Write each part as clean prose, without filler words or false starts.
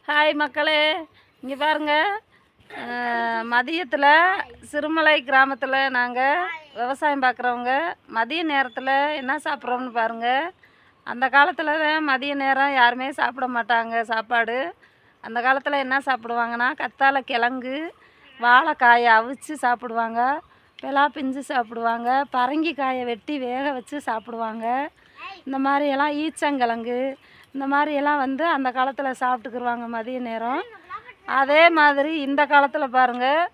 Hi மக்களே, இங்கே பாருங்கள். மதியத்தில் சிறுமலை கிராமத்தில் நாங்கள் விவசாயம் பார்க்குறவங்க மதிய நேரத்தில் என்ன சாப்பிட்றோம்னு பாருங்கள். அந்த காலத்தில் தான் மதிய நேரம் யாருமே சாப்பிட மாட்டாங்க சாப்பாடு. அந்த காலத்தில் என்ன சாப்பிடுவாங்கன்னா கத்தாழை கிழங்கு, வாழைக்காயை அவிச்சு சாப்பிடுவாங்க, பெலா பிஞ்சு சாப்பிடுவாங்க, பரங்கிக்காயை வெட்டி வேக வச்சு சாப்பிடுவாங்க. இந்த மாதிரியெல்லாம் ஈச்சங்கிழங்கு இந்த மாதிரியெல்லாம் அந்த காலத்தில் சாப்பிட்டுக்குருவாங்க மதிய நேரம். அதே மாதிரி இந்த காலத்தில் பாருங்கள்,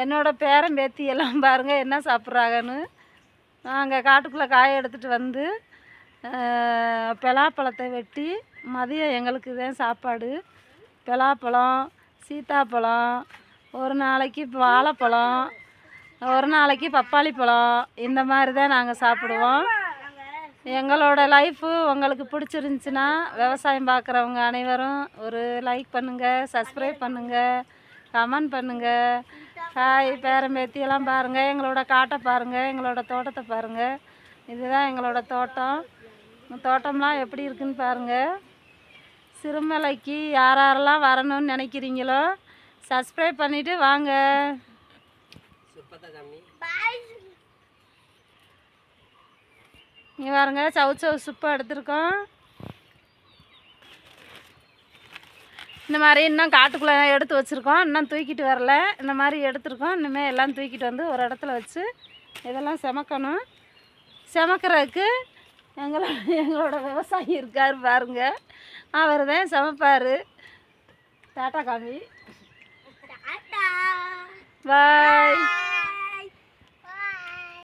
என்னோடய பேரன் பேத்தி எல்லாம் பாருங்கள் என்ன சாப்பிட்றாங்கன்னு. நாங்கள் காட்டுக்குள்ளே காயை எடுத்துகிட்டு பலாப்பழத்தை வெட்டி மதியம் எங்களுக்கு தான் சாப்பாடு. பலாப்பழம், சீத்தாப்பழம், ஒரு நாளைக்கு வாழைப்பழம், ஒரு நாளைக்கு பப்பாளி பழம், இந்த மாதிரி தான் நாங்கள் சாப்பிடுவோம். எங்களோட லைஃபு உங்களுக்கு பிடிச்சிருந்துச்சின்னா விவசாயம் பார்க்குறவங்க அனைவரும் ஒரு லைக் பண்ணுங்கள், சப்ஸ்கிரைப் பண்ணுங்கள், கமெண்ட் பண்ணுங்கள். ஹாய் பேரம்பேத்தியெல்லாம் பாருங்கள், எங்களோட காட்டை பாருங்கள், எங்களோட தோட்டத்தை பாருங்கள். இதுதான் எங்களோட தோட்டம். தோட்டம்லாம் எப்படி இருக்குன்னு பாருங்கள். சிறுமலைக்கு யாரெல்லாம் வரணும்னு நினைக்கிறீங்களோ சப்ஸ்கிரைப் பண்ணிவிட்டு வாங்க. இங்கே பாருங்க, சவு சுப்பாக எடுத்துருக்கோம். இந்த மாதிரி இன்னும் காட்டுக்குள்ளே எடுத்து வச்சுருக்கோம், இன்னும் தூக்கிட்டு வரல. இந்த மாதிரி எடுத்துருக்கோம். இனிமேல் எல்லாம் தூக்கிட்டு ஒரு இடத்துல வச்சு இதெல்லாம் செமக்கணும். செமக்கிறதுக்கு எங்களோட விவசாயி இருக்கார் பாருங்க, அவர் தான் சமைப்பார். டாட்டா காமி, பாய்.